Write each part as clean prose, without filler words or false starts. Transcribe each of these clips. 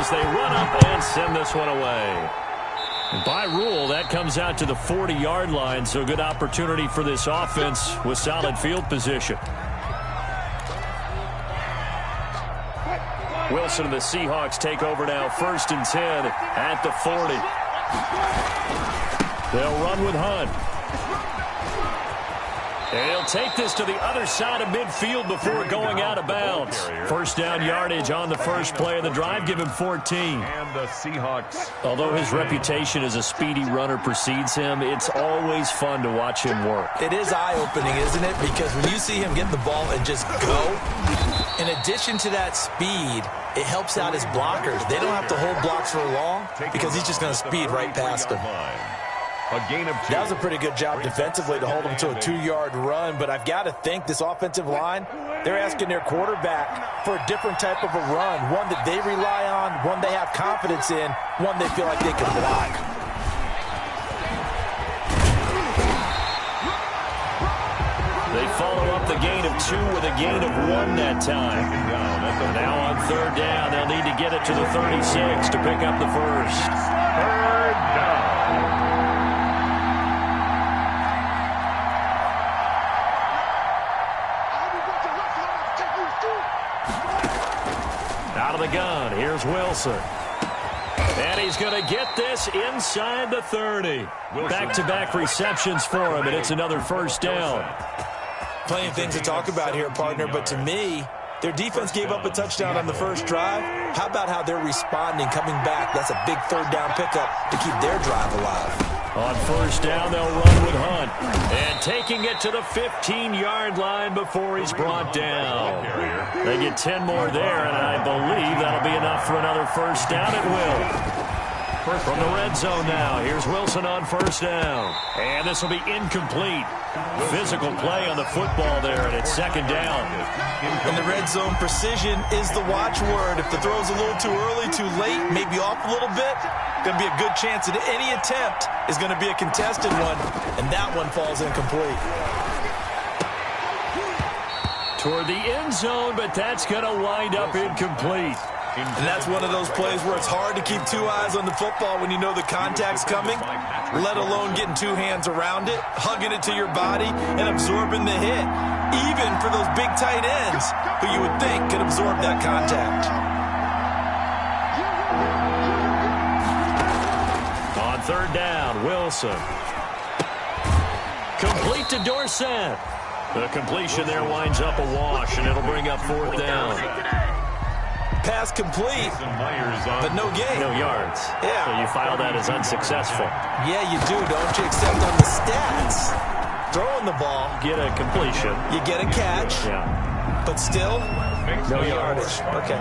as they run up and send this one away. By rule, that comes out to the 40-yard line, so good opportunity for this offense with solid field position. Wilson and the Seahawks take over now, 1st and 10 at the 40. They'll run with Hunt. And he'll take this to the other side of midfield before going out of bounds. First down yardage on the first play of the drive. Give him 14. And the Seahawks. Although his reputation as a speedy runner precedes him, it's always fun to watch him work. It is eye-opening, isn't it? Because when you see him get the ball and just go, in addition to that speed, it helps out his blockers. They don't have to hold blocks for long because he's just going to speed right past them. A gain of 2. That was a pretty good job defensively to hold him to a 2-yard run, but I've got to think this offensive line, they're asking their quarterback for a different type of a run, one that they rely on, one they have confidence in, one they feel like they can block. They follow up the gain of 2 with a gain of 1 that time. And now on 3rd down, they'll need to get it to the 36 to pick up the first. 3rd down. Out of the gun, here's Wilson. And he's going to get this inside the 30. Back-to-back receptions for him, and it's another first down. Plenty of things to talk about here, partner, but to me, their defense gave up a touchdown on the first drive. How about how they're responding, coming back? That's a big 3rd down pickup to keep their drive alive. On 1st down, they'll run with Hunt. And taking it to the 15-yard line before he's brought down. They get 10 more there, and I believe that'll be enough for another first down at will. From the red zone now, here's Wilson on 1st down. And this will be incomplete. Physical play on the football there, and it's 2nd down. In the red zone, precision is the watchword. If the throw's a little too early, too late, maybe off a little bit, going to be a good chance that any attempt is going to be a contested one, and that one falls incomplete. Toward the end zone, but that's going to wind up incomplete. And that's one of those plays where it's hard to keep 2 eyes on the football when you know the contact's coming, let alone getting 2 hands around it, hugging it to your body, and absorbing the hit, even for those big tight ends who you would think could absorb that contact. On 3rd down, Wilson. Complete to Dorsett. The completion there winds up a wash, and it'll bring up 4th down. Pass complete, but no gain. No yards. Yeah. So you file that as unsuccessful. Yeah, you do, don't you? Except on the stats. Throwing the ball. Get a completion. You get a catch. Yeah. But still, no yardage. Okay.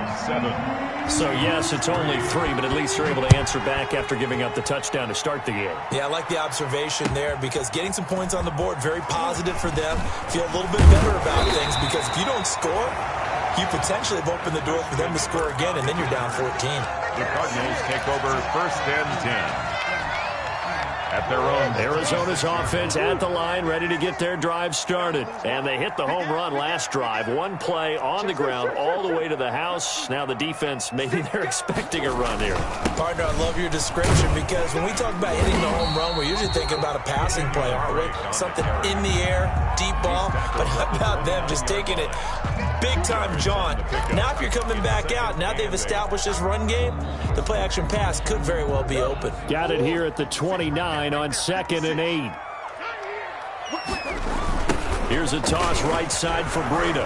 So, yes, it's only 3, but at least they're able to answer back after giving up the touchdown to start the game. Yeah, I like the observation there because getting some points on the board, very positive for them. Feel a little bit better about things because if you don't score, you potentially have opened the door for them to score again, and then you're down 14. The Cardinals take over 1st and 10. At their own. Arizona's offense at the line, ready to get their drive started. And they hit the home run last drive. 1 play on the ground all the way to the house. Now the defense, maybe they're expecting a run here. Partner, I love your description because when we talk about hitting the home run, we're usually thinking about a passing play, aren't we? Something in the air, deep ball. But how about them just taking it big-time jaunt? Now if you're coming back out, now they've established this run game, the play-action pass could very well be open. Got it here at the 29 on 2nd and 8. Here's a toss right side for Breida.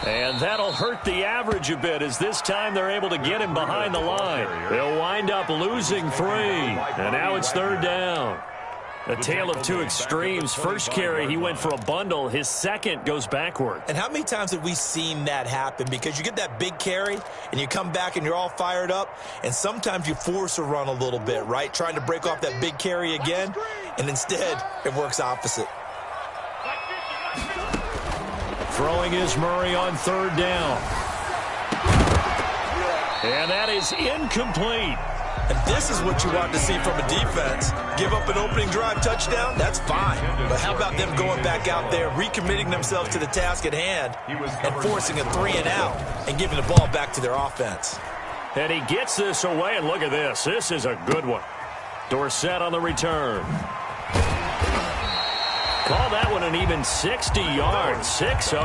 And that'll hurt the average a bit as this time they're able to get him behind the line. They'll wind up losing 3. And now it's 3rd down. A tale of 2 extremes. First carry, he went for a bundle. His second goes backward. And how many times have we seen that happen? Because you get that big carry, and you come back and you're all fired up, and sometimes you force a run a little bit, right? Trying to break off that big carry again, and instead it works opposite. Throwing is Murray on 3rd down. And that is incomplete. And this is what you want to see from a defense. Give up an opening drive touchdown, that's fine. But how about them going back out there, recommitting themselves to the task at hand, and forcing a 3 and out, and giving the ball back to their offense? And he gets this away, and look at this. This is a good one. Dorsett on the return. Call that one an even 60 yards, 6-0.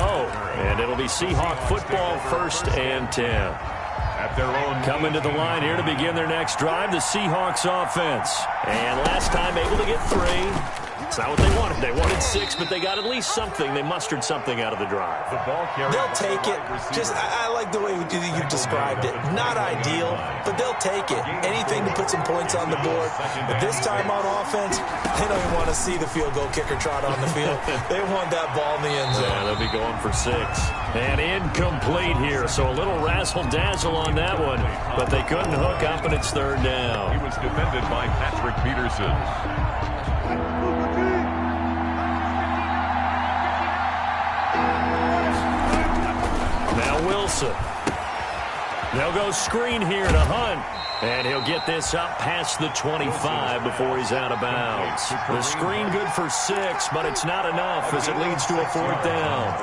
And it'll be Seahawk football, 1st and 10. At their own coming to the line here to begin their next drive, the Seahawks offense. And last time able to get 3. It's not what they wanted. They wanted 6, but they got at least something. They mustered something out of the drive. The ball carrier. They'll take it. Just, I like the way you described it. Not ideal, but they'll take it. Anything to put some points on the board. But this time on offense, they don't even want to see the field goal kicker trot on the field. They want that ball in the end zone. Yeah, they'll be going for 6. And incomplete here, so a little razzle-dazzle on that one. But they couldn't hook up, and it's 3rd down. He was defended by Patrick Peterson. Wilson. They'll go screen here to Hunt. And he'll get this up past the 25 before he's out of bounds. The screen good for 6, but it's not enough as it leads to a 4th down.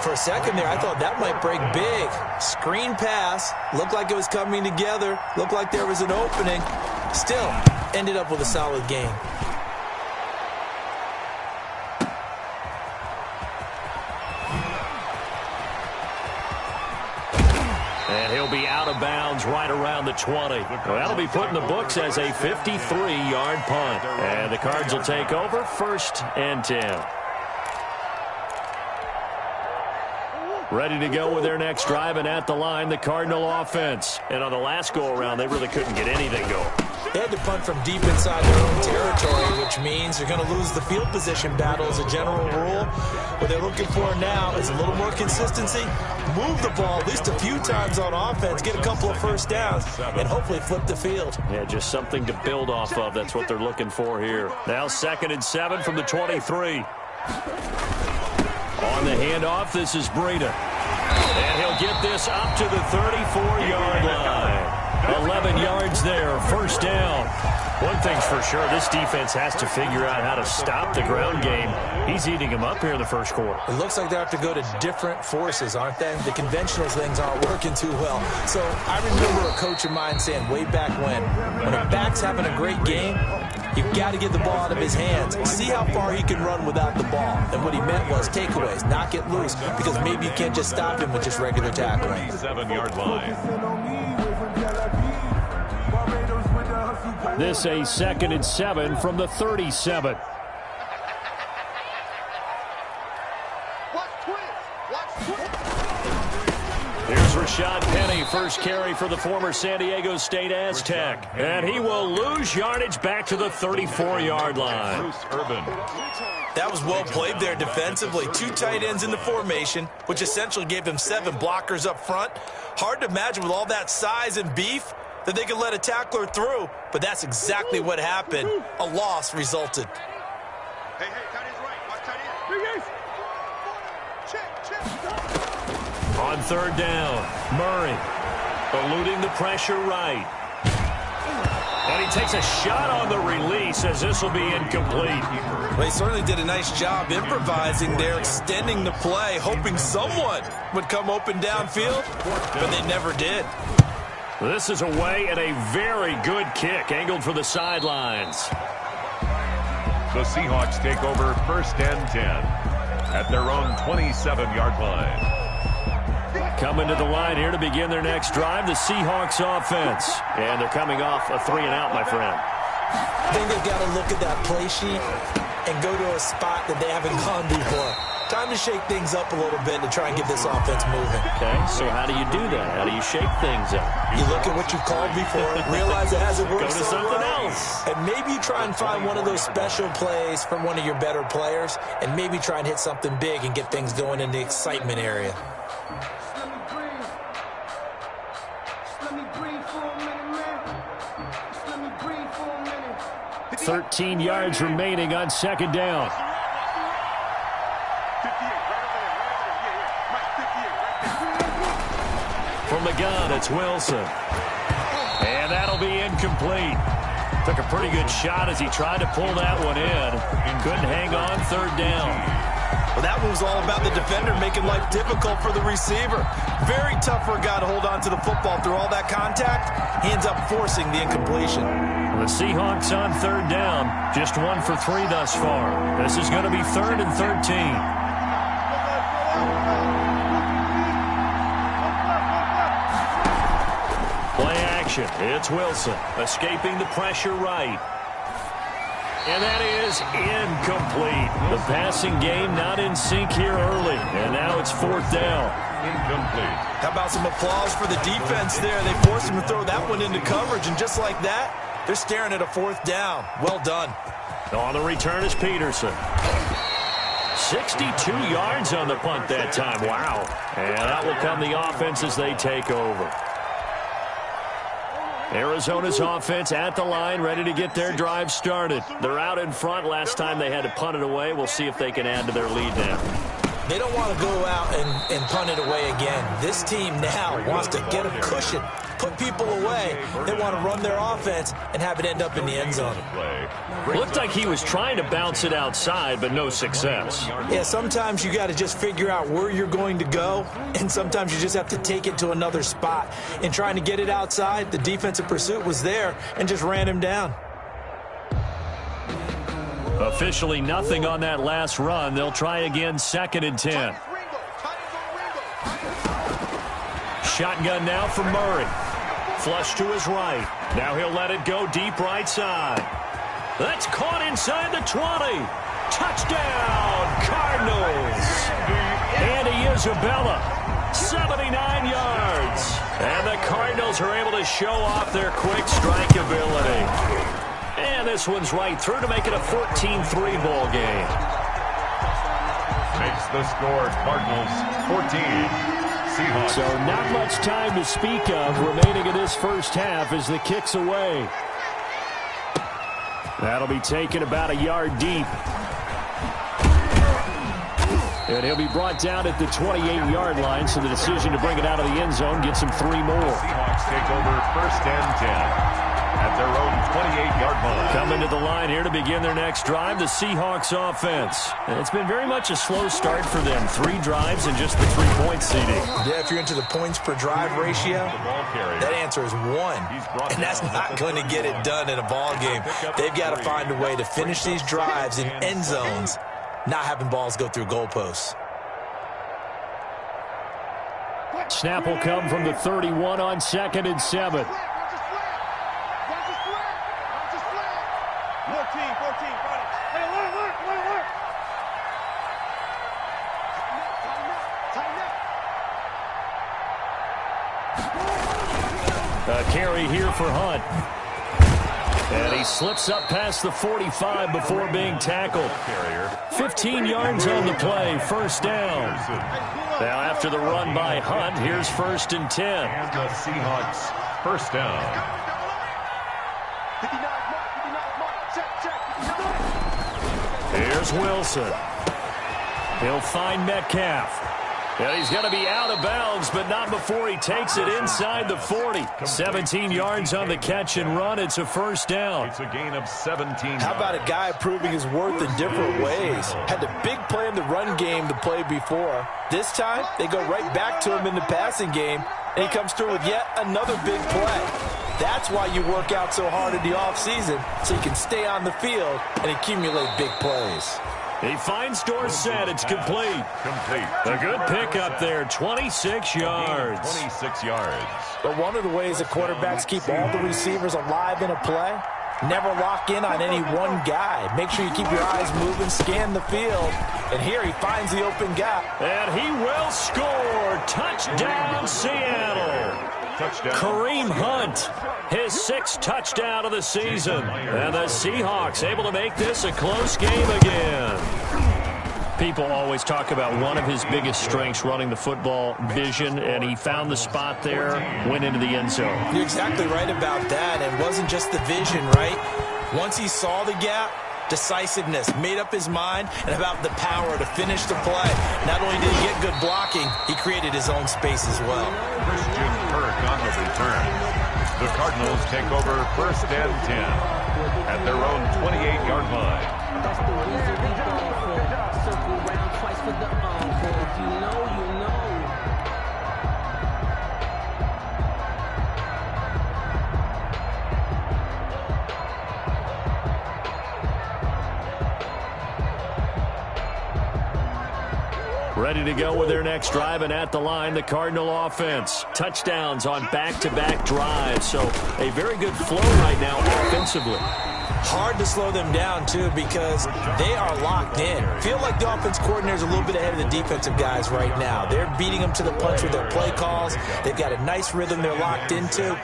For a second there, I thought that might break big. Screen pass. Looked like it was coming together. Looked like there was an opening. Still, ended up with a solid game. And he'll be out of bounds right around the 20. Well, that'll be put in the books as a 53-yard punt. And the Cards will take over, 1st and 10. Ready to go with their next drive, and at the line, the Cardinal offense. And on the last go-around, they really couldn't get anything going. They had to punt from deep inside their own territory, which means they're going to lose the field position battle as a general rule. What they're looking for now is a little more consistency, move the ball at least a few times on offense, get a couple of first downs, and hopefully flip the field. Yeah, just something to build off of. That's what they're looking for here. Now 2nd and 7 from the 23. On the handoff, this is Breida. And he'll get this up to the 34-yard line. 11 yards there, 1st down. One thing's for sure, this defense has to figure out how to stop the ground game. He's eating them up here in the 1st quarter. It looks like they have to go to different forces, aren't they? The conventional things aren't working too well. So I remember a coach of mine saying way back when a back's having a great game, you've got to get the ball out of his hands. See how far he can run without the ball. And what he meant was takeaways, not get loose, because maybe you can't just stop him with just regular tackling. 7-yard line. This a 2nd and 7 from the 37. Here's Rashad Penny, first carry for the former San Diego State Aztec. And he will lose yardage back to the 34-yard line. Bruce Urban. That was well played there defensively. 2 tight ends in the formation, which essentially gave him 7 blockers up front. Hard to imagine with all that size and beef that they could let a tackler through, but that's exactly what happened. A loss resulted. Hey, tight end's right. Watch tight end. Check. On 3rd down, Murray eluding the pressure right. And he takes a shot on the release as this will be incomplete. Well, he certainly did a nice job improvising there, extending the play, hoping someone would come open downfield, but they never did. This is away and a very good kick, angled for the sidelines. The Seahawks take over 1st and 10 at their own 27-yard line. Coming to the line here to begin their next drive, the Seahawks offense. And they're coming off a 3-and-out, my friend. I think they've got to look at that play sheet and go to a spot that they haven't gone before. Time to shake things up a little bit to try and get this offense moving. Okay, so how do you do that? How do you shake things up? You look at what you've called before, realize it hasn't worked. Go to something else. And maybe you try and find one of those special plays from one of your better players, and maybe try and hit something big and get things going in the excitement area. 13 yards remaining on 2nd down. From the gun, it's Wilson. And that'll be incomplete. Took a pretty good shot as he tried to pull that one in. Couldn't hang on, 3rd down. Well, that was all about the defender making life difficult for the receiver. Very tough for a guy to hold on to the football through all that contact. He ends up forcing the incompletion. The Seahawks on third down. Just 1 for 3 thus far. This is going to be 3rd and 13. Play action. It's Wilson escaping the pressure right. And that is incomplete. The passing game not in sync here early. And now it's 4th down. Incomplete. How about some applause for the defense there? They forced him to throw that one into coverage, and just like that, they're staring at a 4th down. Well done. On the return is Peterson. 62 yards on the punt that time. Wow. And that will come the offense as they take over. Arizona's offense at the line, ready to get their drive started. They're out in front. Last time they had to punt it away. We'll see if they can add to their lead now. They don't want to go out and punt it away again. This team now wants to get a cushion, put people away. They want to run their offense and have it end up in the end zone. Looked like he was trying to bounce it outside, but no success. Yeah, sometimes you got to just figure out where you're going to go, and sometimes you just have to take it to another spot. In trying to get it outside, the defensive pursuit was there and just ran him down. Officially nothing on that last run. They'll try again, 2nd and 10. Shotgun now for Murray. Flush to his right. Now he'll let it go deep right side. That's caught inside the 20. Touchdown, Cardinals. Andy Isabella, 79 yards. And the Cardinals are able to show off their quick strike ability. And this one's right through to make it a 14-3 ball game. Makes the score Cardinals 14. Seahawks. So not much time to speak of remaining in this first half as the kick's away. That'll be taken about a yard deep. And he'll be brought down at the 28-yard line, so the decision to bring it out of the end zone gets him 3 more. Seahawks take over 1st and 10. At their own 28-yard line. Coming to the line here to begin their next drive, the Seahawks offense. And it's been very much a slow start for them. 3 drives and just the 3-point seeding. Yeah, if you're into the points per drive ratio, that answer is 1. And that's not going to get it done in a ball game. They've got to find a way to finish these drives in end zones, not having balls go through goalposts. Snap will come from the 31 on 2nd and 7. 14, hey, alert. A carry here for Hunt. And he slips up past the 45 before being tackled. 15 yards on the play, 1st down. Now after the run by Hunt, here's 1st and 10. And the Seahawks 1st down. Here's Wilson. He'll find Metcalf. And he's going to be out of bounds, but not before he takes it inside the 40. 17 yards on the catch and run. It's a 1st down. It's a gain of 17. How about a guy proving his worth in different ways? Had the big play in the run game to play before. This time, they go right back to him in the passing game, and he comes through with yet another big play. That's why you work out so hard in the offseason, so you can stay on the field and accumulate big plays. He finds Dorsett. It's complete. A good pickup there, 26 yards. 26 yards. But one of the ways the quarterbacks keep all the receivers alive in a play, never lock in on any one guy. Make sure you keep your eyes moving, scan the field. And here he finds the open gap. And he will score. Touchdown, Seattle. Touchdown. Kareem Hunt, his 6th touchdown of the season. And the Seahawks able to make this a close game again. People always talk about one of his biggest strengths, running the football, vision, and he found the spot there, went into the end zone. You're exactly right about that. It wasn't just the vision, right? Once he saw the gap, decisiveness, made up his mind, and about the power to finish the play. Not only did he get good blocking, he created his own space as well. Christian Kirk on the return. The Cardinals take over 1st and 10 at their own 28-yard line. for the encore. If you know, you know. Ready to go with their next drive, and at the line, the Cardinal offense. Touchdowns on back-to-back drives, so a very good flow right now offensively. Hard to slow them down, too, because they are locked in. Feel like the offense coordinator is a little bit ahead of the defensive guys right now. They're beating them to the punch with their play calls. They've got a nice rhythm they're locked into.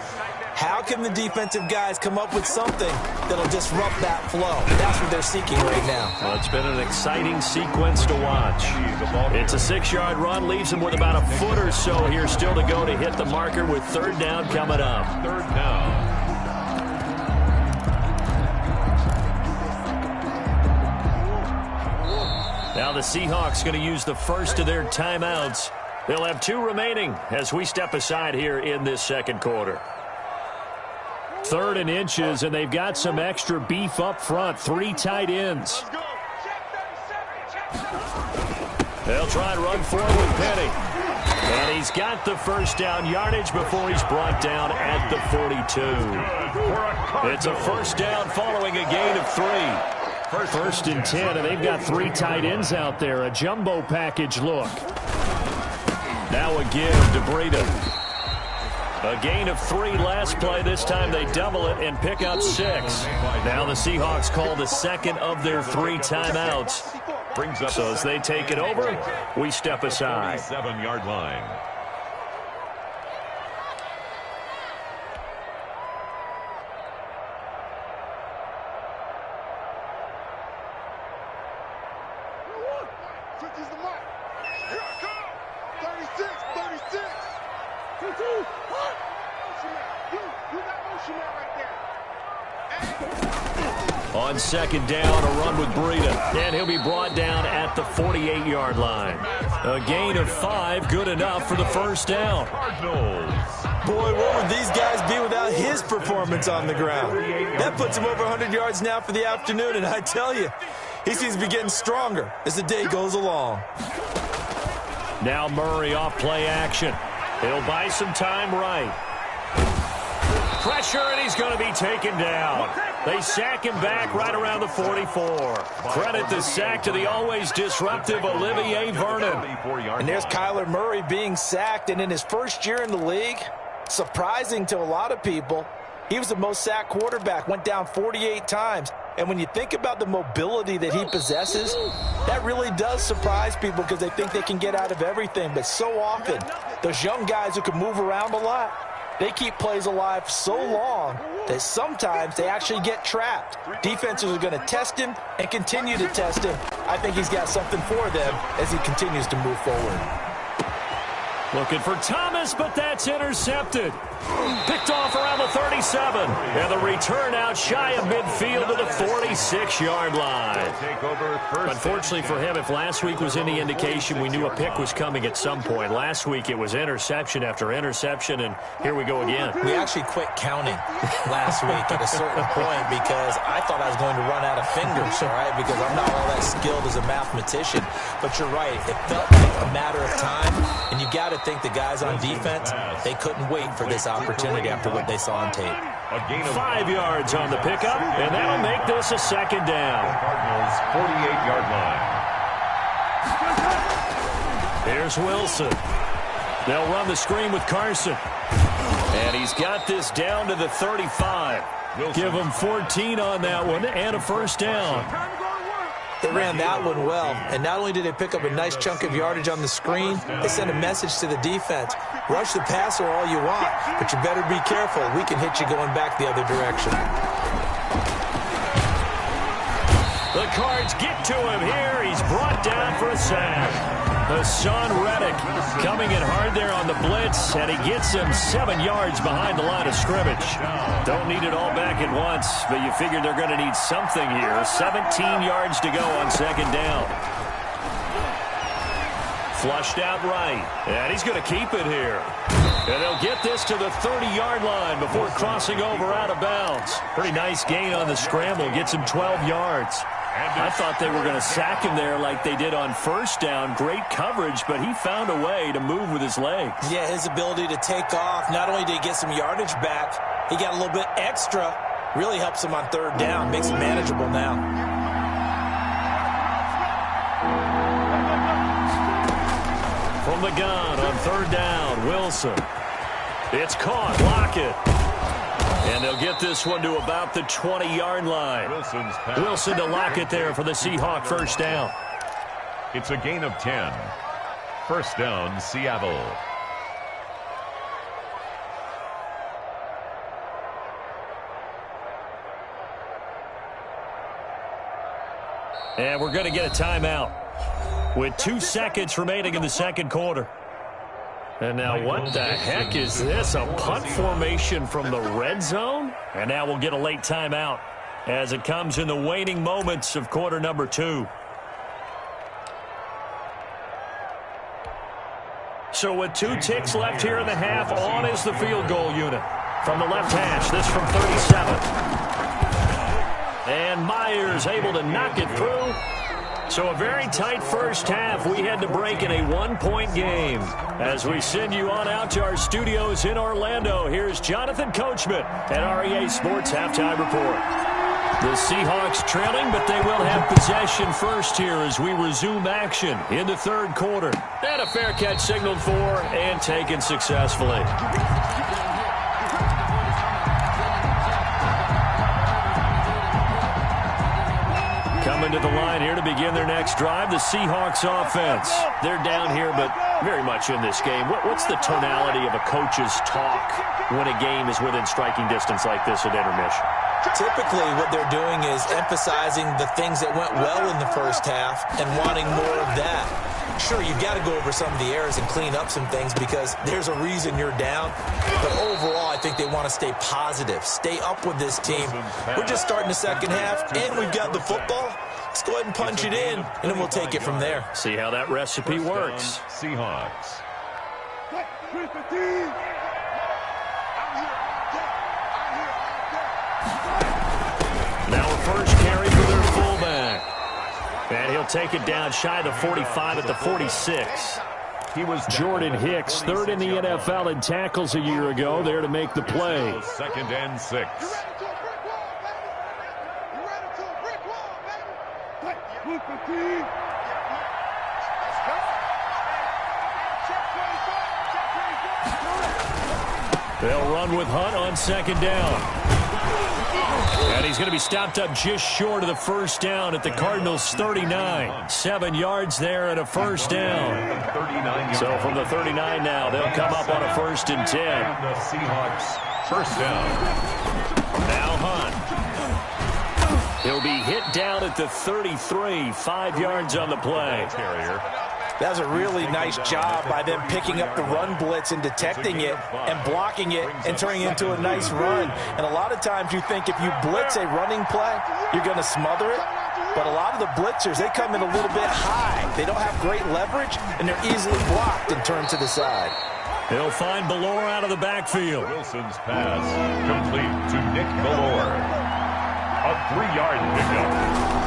How can the defensive guys come up with something that'll disrupt that flow? That's what they're seeking right now. Well, it's been an exciting sequence to watch. It's a 6-yard run, leaves them with about a foot or so here still to go to hit the marker with third down coming up. Third down. Now the Seahawks going to use the first of their timeouts. They'll have 2 remaining as we step aside here in this second quarter. 3rd and inches, and they've got some extra beef up front. 3 tight ends. They'll try and run forward with Penny. And he's got the first down yardage before he's brought down at the 42. It's a first down following a gain of 3. First and 10, and they've got 3 tight ends out there. A jumbo package look. Now a give to Breida. A gain of 3 last play. This time they double it and pick up 6. Now the Seahawks call the second of their 3 timeouts. So as they take it over, we step aside. 7-yard line. On second down, a run with Breida, and he'll be brought down at the 48-yard line. A gain of 5, good enough for the first down. Boy, where would these guys be without his performance on the ground? That puts him over 100 yards now for the afternoon, and I tell you, he seems to be getting stronger as the day goes along. Now Murray off play action. He'll buy some time right. Pressure, and he's going to be taken down. They sack him back right around the 44. Credit the sack to the always disruptive Olivier Vernon. And there's Kyler Murray being sacked, and in his first year in the league, surprising to a lot of people, he was the most sacked quarterback, went down 48 times. And when you think about the mobility that he possesses, that really does surprise people because they think they can get out of everything. But so often, those young guys who can move around a lot, they keep plays alive so long that sometimes they actually get trapped. Defenses are going to test him and continue to test him. I think he's got something for them as he continues to move forward. Looking for Thomas, but that's intercepted. Picked off around the 37. And the return out shy of midfield to the 46-yard line. Unfortunately for him, if last week was any indication, we knew a pick was coming at some point. Last week it was interception after interception, and here we go again. We actually quit counting last week at a certain point because I thought I was going to run out of fingers, all right, because I'm not all that skilled as a mathematician. But you're right. It felt like a matter of time, and you got to think the guys on defense, they couldn't wait for this opportunity after what they saw on tape. 5 yards on the pickup, and that'll make this a second down. Cardinals 48-yard line. Here's Wilson. They'll run the screen with Carson. And he's got this down to the 35. Give him 14 on that one and a first down. They ran that one well, and not only did they pick up a nice chunk of yardage on the screen, they sent a message to the defense. Rush the passer all you want, but you better be careful. We can hit you going back the other direction. The Cards get to him here. He's brought down for a sack. Hassan Reddick coming in hard there on the blitz, and he gets him 7 yards behind the line of scrimmage. Don't need it all back at once, but you figure they're going to need something here. 17 yards to go on second down. Flushed out right, and he's going to keep it here. And they'll get this to the 30-yard line before crossing over out of bounds. Pretty nice gain on the scramble, gets him 12 yards. I thought they were going to sack him there like they did on first down. Great coverage, but he found a way to move with his legs. Yeah, his ability to take off, not only did he get some yardage back, he got a little bit extra. Really helps him on third down, makes it manageable now. From the gun on third down, Wilson. It's caught. Lockett. And they'll get this one to about the 20-yard line. Wilson to Lockett there for the Seahawk first down. It's a gain of 10. First down, Seattle. And we're going to get a timeout with 2 seconds remaining in the second quarter. And now what the heck is this? A punt formation from the red zone? And now we'll get a late timeout as it comes in the waning moments of quarter number 2. So with 2 ticks left here in the half, on is the field goal unit. From the left hash, this from 37. And Myers able to knock it through. So a very tight first half. We had to break in a 1-point game. As we send you on out to our studios in Orlando, here's Jonathan Coachman at REA Sports Halftime Report. The Seahawks trailing, but they will have possession first here as we resume action in the third quarter. And a fair catch signaled for and taken successfully. Coming to the line here to begin their next drive, the Seahawks offense. They're down here, but very much in this game. What's the tonality of a coach's talk when a game is within striking distance like this at intermission? Typically, what they're doing is emphasizing the things that went well in the first half and wanting more of that. Sure, you've got to go over some of the errors and clean up some things because there's a reason you're down. But overall, I think they want to stay positive, stay up with this team. We're just starting the second half, and we've got the football. Let's go ahead and punch it in, and then we'll take it from there. See how that recipe works. Seahawks. Now a first carry for their fullback. And he'll take it down shy of the 45 at the 46. He was Jordan Hicks, third in the NFL in tackles a year ago, there to make the play. Second and 6. They'll run with Hunt on second down. And he's going to be stopped up just short of the first down at the Cardinals' 39. 7 yards there and a first down. So from the 39 now, they'll come up on a 1st and 10. The Seahawks first down. Now Hunt. He'll be hit down at the 33. 5 yards on the play. That was a really nice job by them picking up the run blitz and detecting it and blocking it and turning it into a nice run. And a lot of times you think if you blitz a running play, you're going to smother it. But a lot of the blitzers, they come in a little bit high. They don't have great leverage, and they're easily blocked and turned to the side. They'll find Ballore out of the backfield. Wilson's pass complete to Nick Ballore. A 3-yard pickup.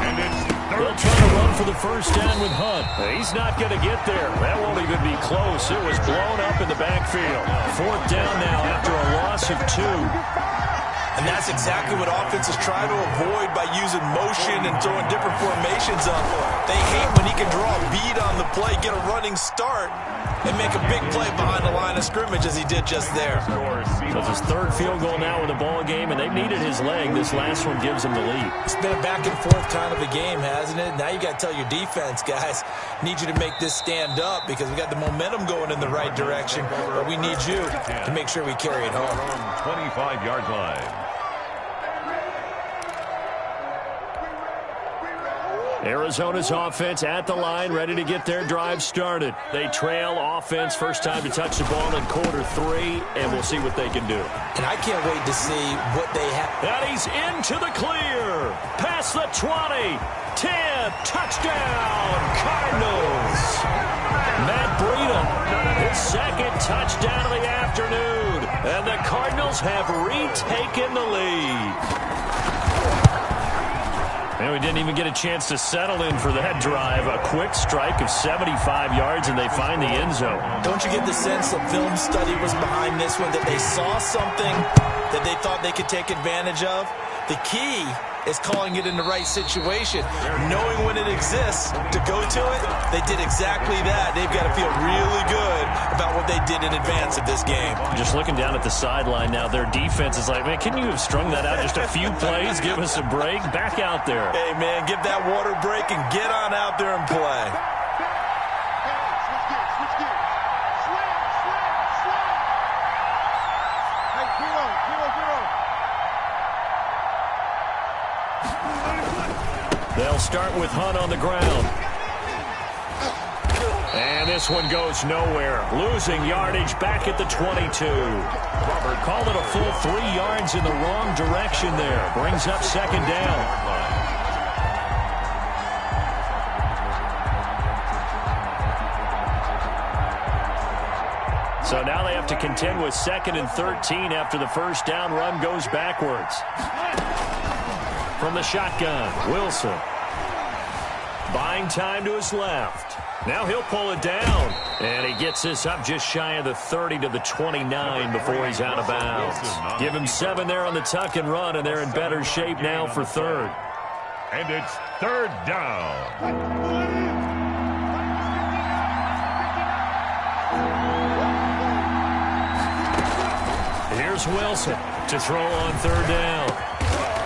And it's they'll try to run for the first down with Hunt. He's not going to get there. That won't even be close. It was blown up in the backfield. 4th down now after a loss of 2. And that's exactly what offenses try to avoid by using motion and throwing different formations up. They hate when he can draw a bead on the play, get a running start, and make a big play behind the line of scrimmage as he did just there. So it's his 3rd field goal now in the ball game, and they've needed his leg. This last one gives him the lead. It's been a back-and-forth kind of a game, hasn't it? Now you got to tell your defense, guys, need you to make this stand up because we got the momentum going in the right direction, but we need you to make sure we carry it home. 25-yard line. Arizona's offense at the line, ready to get their drive started. They trail offense, first time to touch the ball in quarter 3, and we'll see what they can do. And I can't wait to see what they have. And he's into the clear. Past the 20, 10, touchdown, Cardinals. Matt Breida, his 2nd touchdown of the afternoon. And the Cardinals have retaken the lead. And we didn't even get a chance to settle in for that drive. A quick strike of 75 yards, and they find the end zone. Don't you get the sense that film study was behind this one, that they saw something that they thought they could take advantage of? The key is calling it in the right situation. Knowing when it exists to go to it, they did exactly that. They've got to feel really good about what they did in advance of this game. Just looking down at the sideline now, their defense is like, man, couldn't you have strung that out just a few plays? Give us a break. Back out there. Hey, man, give that water break and get on out there and play. They'll start with Hunt on the ground. And this one goes nowhere. Losing yardage back at the 22. Called it a full 3 yards in the wrong direction there. Brings up second down. So now they have to contend with 2nd and 13 after the first down run goes backwards. From the shotgun, Wilson. Buying time to his left. Now he'll pull it down. And he gets this up just shy of the 30 to the 29 before he's out of bounds. Give him 7 there on the tuck and run, and they're in better shape now for 3rd. And it's 3rd down. Here's Wilson to throw on 3rd down.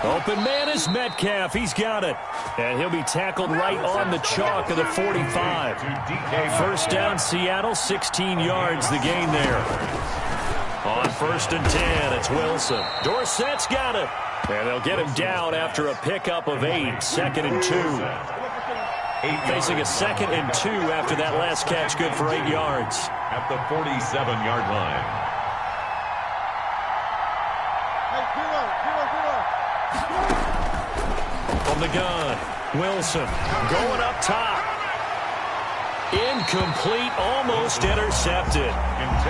Open man is Metcalf. He's got it. And he'll be tackled right on the chalk of the 45. First down, Seattle, 16 yards the gain there. On 1st and 10, it's Wilson. Dorsett's got it. And they'll get him down after a pickup of 8. 2nd and 2. Facing a 2nd and 2 after that last catch, good for 8 yards. At the 47-yard line. From the gun, Wilson going up top. Incomplete, almost intercepted.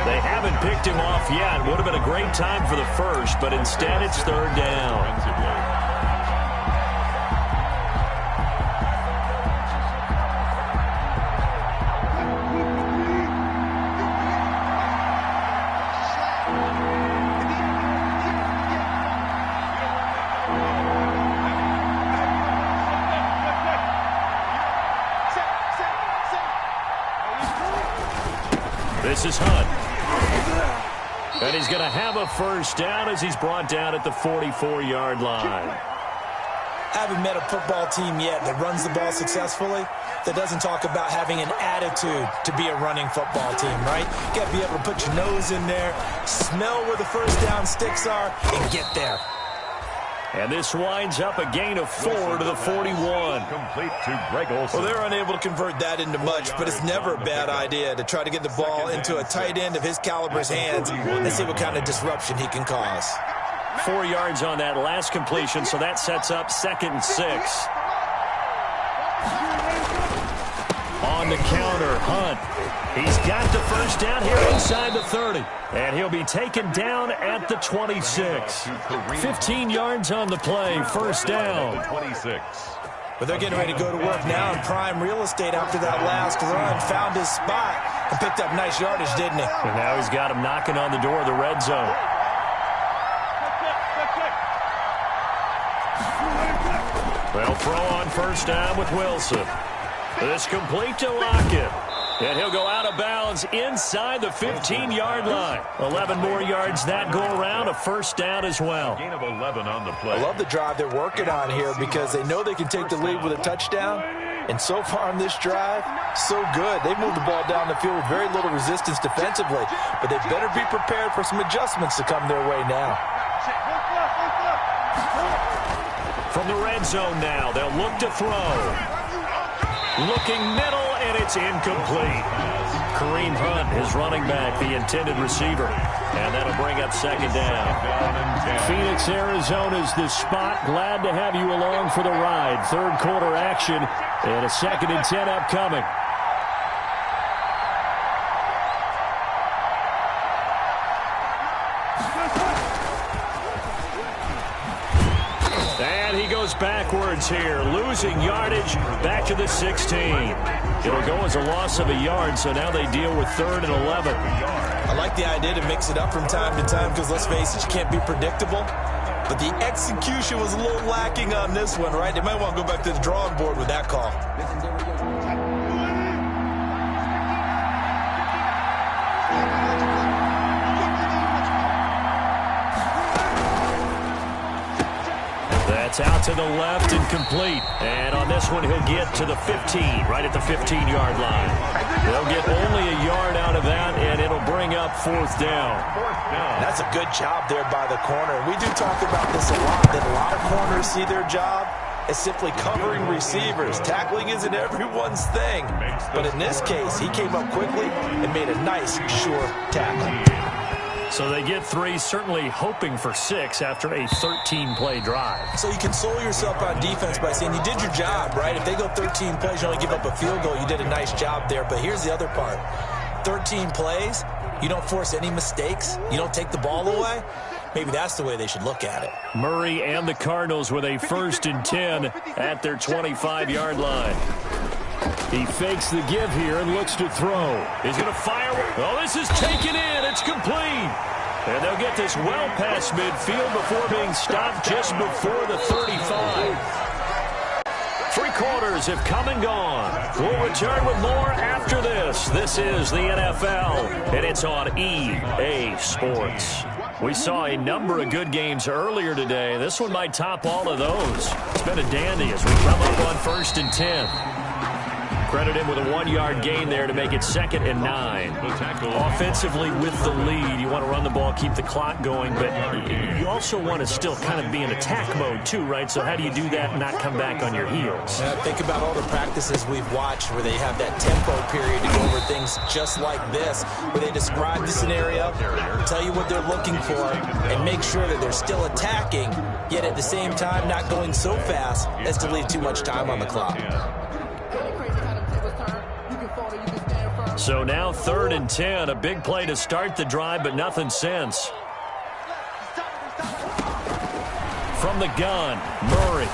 They haven't picked him off yet. Would have been a great time for the first, but instead it's 3rd down. This is Hunt. And he's going to have a first down as he's brought down at the 44-yard line. Haven't met a football team yet that runs the ball successfully, that doesn't talk about having an attitude to be a running football team, right? You got to be able to put your nose in there, smell where the first down sticks are, and get there. And this winds up a gain of 4 to the 41. Complete to Greg Olsen. Well, they're unable to convert that into much, but it's never a bad idea to try to get the ball into a tight end of his caliber's hands and see what kind of disruption he can cause. 4 yards on that last completion, so that sets up 2nd and 6. On the counter, Hunt. He's got the first down here inside the 30. And he'll be taken down at the 26. 15 yards on the play, first down. 26. But they're getting ready to go to work now in prime real estate after that last run. Found his spot and picked up nice yardage, didn't he? And now he's got him knocking on the door of the red zone. They'll throw on first down with Wilson. This complete to Lockett. And he'll go out of bounds inside the 15-yard line. 11 more yards that go around, a first down as well. Gain of 11 on the play. I love the drive they're working on here because they know they can take the lead with a touchdown. And so far on this drive, so good. They've moved the ball down the field with very little resistance defensively. But they better be prepared for some adjustments to come their way now. From the red zone now, they'll look to throw. Looking middle, and it's incomplete. Kareem Hunt, his running back, the intended receiver. And that'll bring up second down. Phoenix, Arizona's the spot. Glad to have you along for the ride. Third quarter action, and a 2nd and 10 upcoming. goes backwards here, losing yardage back to the 16. It'll go as a loss of a yard, so now they deal with 3rd and 11. I like the idea to mix it up from time to time because, let's face it, you can't be predictable. But the execution was a little lacking on this one, right? They might want to go back to the drawing board with that call. That's out to the left and complete. And on this one, he'll get to the 15, right at the 15-yard line. They'll get only a yard out of that, and it'll bring up 4th down. That's a good job there by the corner. We do talk about this a lot, that a lot of corners see their job as simply covering receivers. Tackling isn't everyone's thing. But in this case, he came up quickly and made a nice, sure tackle. So they get 3, certainly hoping for 6 after a 13-play drive. So you console yourself on defense by saying you did your job, right? If they go 13 plays, you only give up a field goal, you did a nice job there. But here's the other part. 13 plays, you don't force any mistakes, you don't take the ball away. Maybe that's the way they should look at it. Murray and the Cardinals with a 1st and 10 at their 25-yard line. He fakes the give here and looks to throw. He's going to fire. Oh, this is taken in. It's complete. And they'll get this well past midfield before being stopped just before the 35. 3 quarters have come and gone. We'll return with more after this. This is the NFL, and it's on EA Sports. We saw a number of good games earlier today. This one might top all of those. It's been a dandy as we come up on 1st and 10. Credit him with a 1-yard gain there to make it 2nd and 9. Offensively with the lead, you want to run the ball, keep the clock going, but you also want to still kind of be in attack mode too, right? So how do you do that and not come back on your heels? Think about all the practices we've watched where they have that tempo period to go over things just like this, where they describe the scenario, tell you what they're looking for, and make sure that they're still attacking, yet at the same time not going so fast as to leave too much time on the clock. So now 3rd and 10, a big play to start the drive, but nothing since. From the gun, Murray.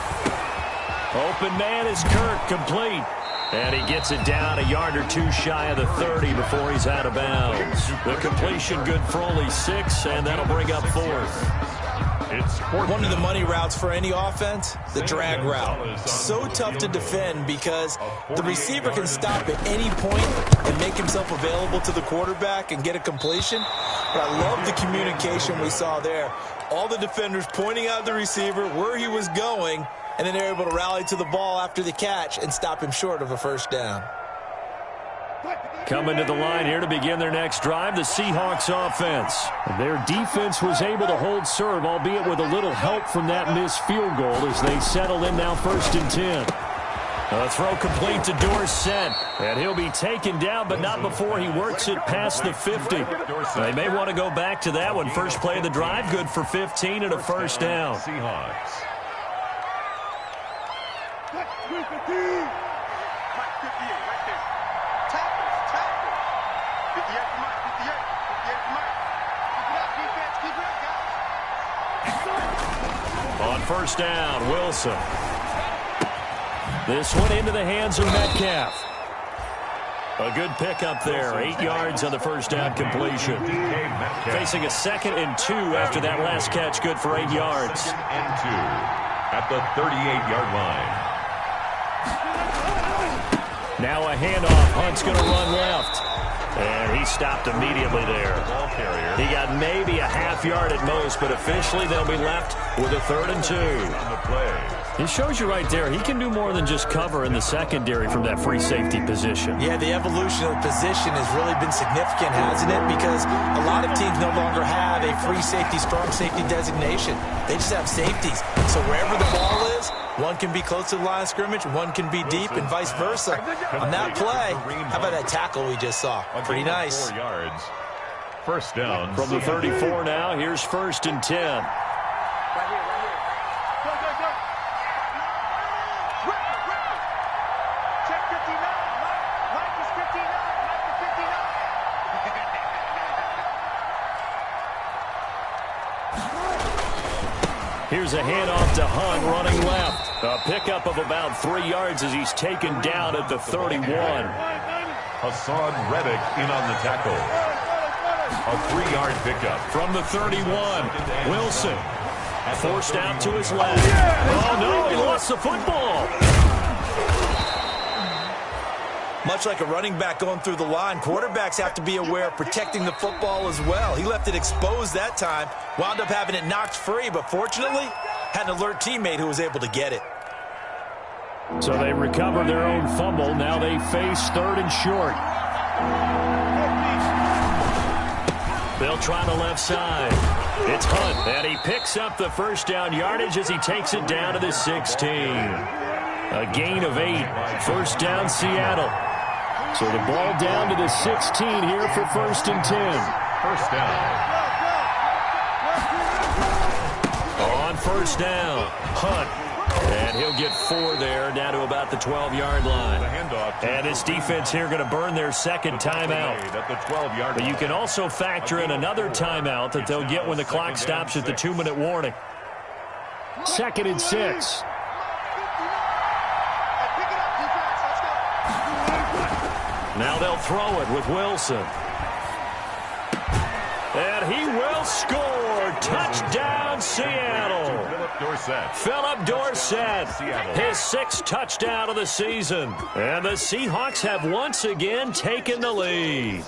Open man is Kirk, complete. And he gets it down a yard or 2 shy of the 30 before he's out of bounds. The completion good for only 6, and that'll bring up 4th. One of the money routes for any offense, the drag route. So tough to defend because the receiver can stop at any point and make himself available to the quarterback and get a completion. But I love the communication we saw there. All the defenders pointing out the receiver, where he was going, and then they're able to rally to the ball after the catch and stop him short of a 1st down. Coming to the line here to begin their next drive, the Seahawks offense. Their defense was able to hold serve, albeit with a little help from that missed field goal as they settle in now 1st and 10. A throw complete to Dorsett, and he'll be taken down, but not before he works it past the 50. They may want to go back to that one. First play of the drive, good for 15 and a 1st down. Seahawks. On 1st down, Wilson. This one into the hands of Metcalf. A good pickup there. 8 yards on the 1st down completion. Facing a 2nd and 2 after that last catch. Good for 8 yards. 2nd and 2 at the 38-yard line. Now a handoff. Hunt's going to run left. And he stopped immediately there. He got maybe a half yard at most, but officially they'll be left with a 3rd and 2. It shows you right there, he can do more than just cover in the secondary from that free safety position. Yeah, the evolution of the position has really been significant, hasn't it? Because a lot of teams no longer have a free safety, strong safety designation. They just have safeties. So wherever the ball is, one can be close to the line of scrimmage, one can be deep, and vice versa. On that play, how about that tackle we just saw? Pretty nice. 4 yards. 1st down. From the 34 now, here's 1st and 10. Here's a handoff to Hunt running left. A pickup of about 3 yards as he's taken down at the 31. Hassan Reddick in on the tackle. A 3-yard pickup. From the 31, Wilson. Forced out to his left. Oh, no, he lost the football. Much like a running back going through the line, quarterbacks have to be aware of protecting the football as well. He left it exposed that time, wound up having it knocked free, but fortunately, had an alert teammate who was able to get it. So they recover their own fumble. Now they face 3rd and short. They'll try the left side. It's Hunt, and he picks up the first down yardage as he takes it down to the 16. A gain of 8. First down, Seattle. So the ball down to the 16 here for 1st and 10. First down. On first down, Hunt. And he'll get 4 there, down to about the 12-yard line. And this defense here going to burn their second timeout. But you can also factor in another timeout that they'll get when the clock stops at the 2-minute warning. 2nd and 6. Now they'll throw it with Wilson. And he will score. Touchdown, Seattle. Phillip Dorsett, his 6th touchdown of the season. And the Seahawks have once again taken the lead.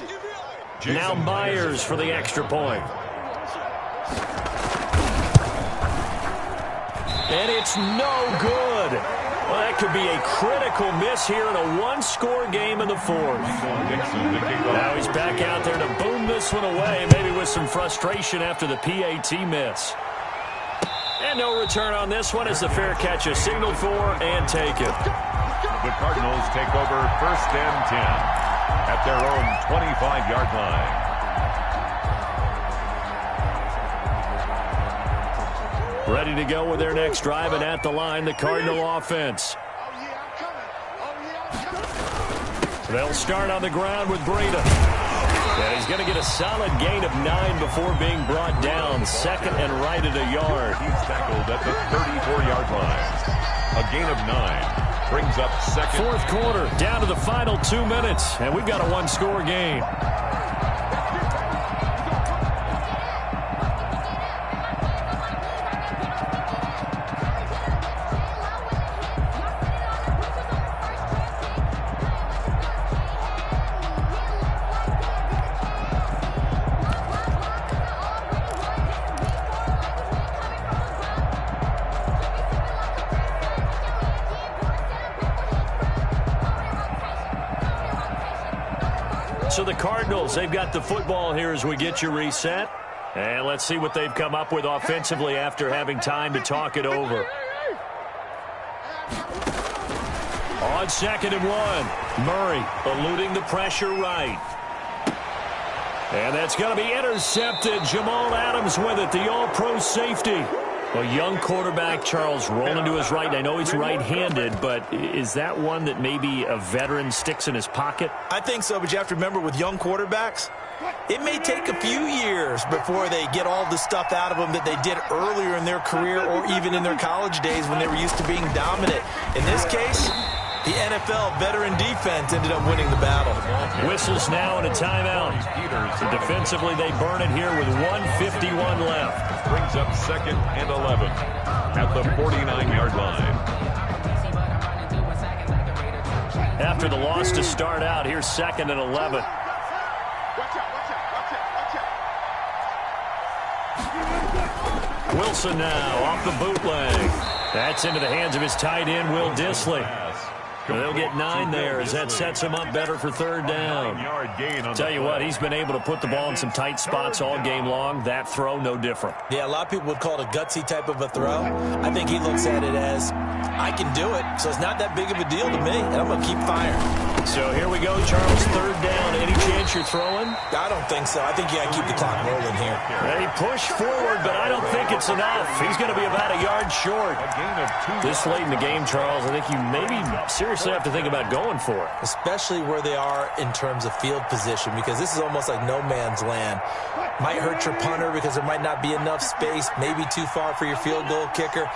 Now Myers for the extra point. And it's no good. Well, that could be a critical miss here in a 1-score game in the 4th. Now he's back out there to boom this one away, maybe with some frustration after the PAT miss. And no return on this one as the fair catch is signaled for and taken. The Cardinals take over 1st and 10 at their own 25-yard line. Ready to go with their next drive, and at the line, the Cardinal offense. They'll start on the ground with Breida. And he's going to get a solid gain of 9 before being brought down. 2nd and right at a yard. He's tackled at the 34-yard line. A gain of 9 brings up 2nd. 4th quarter, down to the final 2 minutes, and we've got a 1-score game. So the Cardinals, they've got the football here as we get you reset. And let's see what they've come up with offensively after having time to talk it over. On 2nd and 1, Murray eluding the pressure right. And that's going to be intercepted. Jamal Adams with it, the all-pro safety. A young quarterback, Charles, rolling to his right. I know he's right-handed, but is that one that maybe a veteran sticks in his pocket? I think so, but you have to remember with young quarterbacks, it may take a few years before they get all the stuff out of them that they did earlier in their career or even in their college days when they were used to being dominant. In this case, the NFL veteran defense ended up winning the battle. Whistles now and a timeout. So defensively, they burn it here with 1:51 left. Brings up 2nd and 11 at the 49-yard line. After the loss to start out, here's 2nd and 11. Wilson now off the bootleg. That's into the hands of his tight end, Will Dissly. They'll get 9 there as that sets him up better for 3rd down. Tell you what, he's been able to put the ball in some tight spots all game long. That throw, no different. Yeah, a lot of people would call it a gutsy type of a throw. I think he looks at it as I can do it, so it's not that big of a deal to me, and I'm going to keep firing. So here we go, Charles, third down. Any chance you're throwing? I don't think so. I think you got to keep the clock rolling here. They push forward, but I don't think it's enough. He's going to be about a yard short. This late in the game, Charles, I think you maybe seriously have to think about going for it. Especially where they are in terms of field position, because this is almost like no man's land. Might hurt your punter because there might not be enough space, maybe too far for your field goal kicker.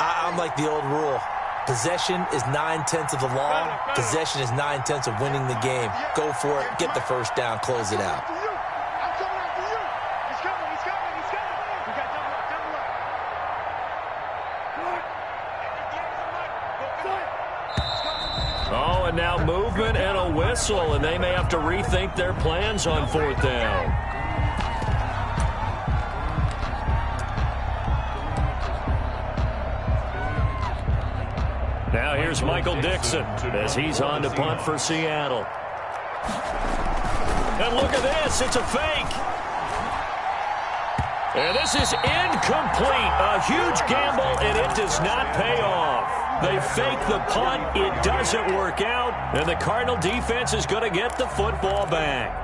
I'm like the old rule. Possession is 9/10 of the law. Possession is 9/10 of winning the game. Go for it. Get the first down. Close it out. Oh, and now movement and a whistle, and they may have to rethink their plans on fourth down. Now here's Michael Dixon as he's on to punt for Seattle. And look at this. It's a fake. And this is incomplete. A huge gamble, and it does not pay off. They fake the punt. It doesn't work out. And the Cardinal defense is going to get the football back.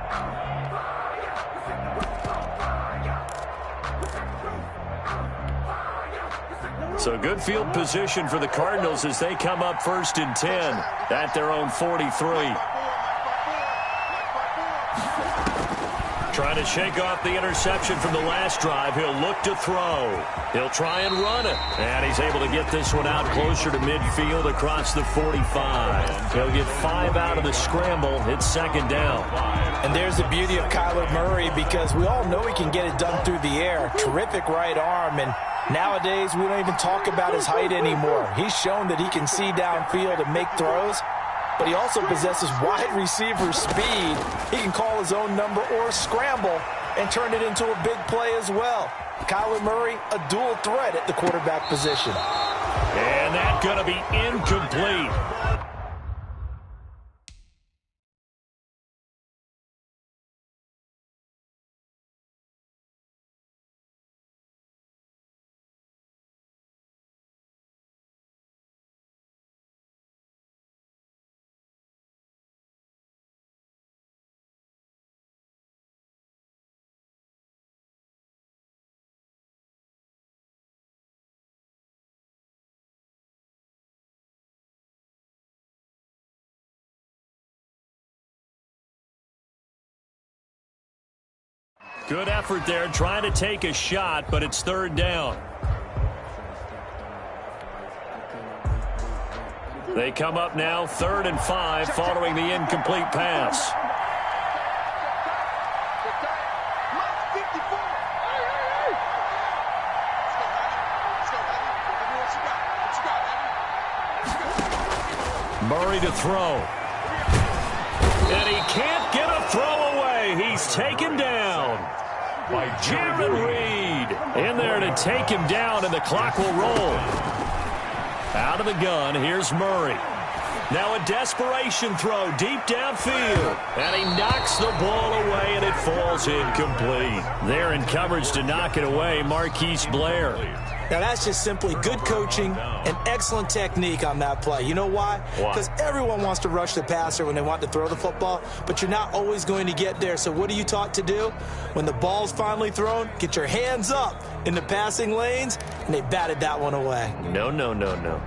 So good field position for the Cardinals as they come up 1st and 10 at their own 43. Trying to shake off the interception from the last drive. He'll look to throw. He'll try and run it. And he's able to get this one out closer to midfield across the 45. He'll get 5 out of the scramble. It's 2nd down. And there's the beauty of Kyler Murray, because we all know he can get it done through the air. Terrific right arm, and nowadays we don't even talk about his height anymore. He's shown that he can see downfield and make throws, but he also possesses wide receiver speed. He can call his own number or scramble and turn it into a big play as well. Kyler Murray, a dual threat at the quarterback position. And that's going to be incomplete. Good effort there, trying to take a shot, but it's 3rd down. They come up now 3rd and 5 following the incomplete pass. Murray to throw. And he can't get a throw away. He's taken down by Jared Reed. In there to take him down, and the clock will roll. Out of the gun, here's Murray. Now a desperation throw deep downfield. And he knocks the ball away, and it falls incomplete. There in coverage to knock it away, Marquise Blair. Now, that's just simply good coaching and excellent technique on that play. You know why? Because everyone wants to rush the passer when they want to throw the football, but you're not always going to get there. So what are you taught to do? When the ball's finally thrown, get your hands up in the passing lanes, and they batted that one away. No, no, no, no.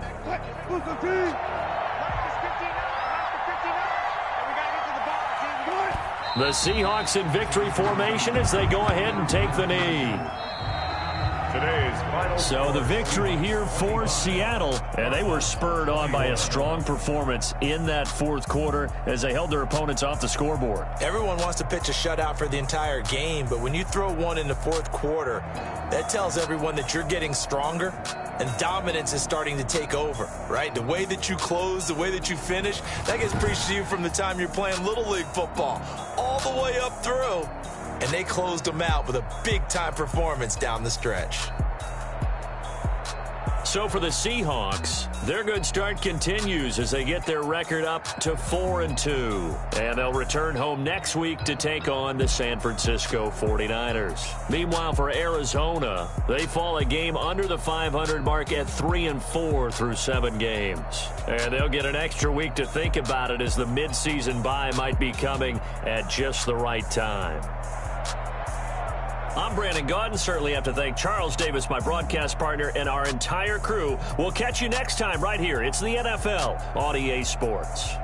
The Seahawks in victory formation as they go ahead and take the knee. So the victory here for Seattle, and they were spurred on by a strong performance in that 4th quarter as they held their opponents off the scoreboard. Everyone wants to pitch a shutout for the entire game, but when you throw one in the 4th quarter, that tells everyone that you're getting stronger and dominance is starting to take over, right? The way that you close, the way that you finish, that gets preached to you from the time you're playing Little League football all the way up through. And they closed them out with a big-time performance down the stretch. So for the Seahawks, their good start continues as they get their record up to 4-2. And they'll return home next week to take on the San Francisco 49ers. Meanwhile, for Arizona, they fall a game under the 500 mark at 3-4 through 7 games. And they'll get an extra week to think about it as the midseason bye might be coming at just the right time. I'm Brandon Gaudin. Certainly have to thank Charles Davis, my broadcast partner, and our entire crew. We'll catch you next time right here. It's the NFL on EA Sports.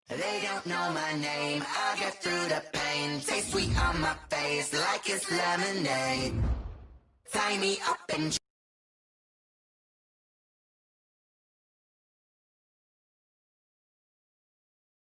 They don't know my name, I get through the pain. Taste sweet on my face like it's lemonade. Tie me up and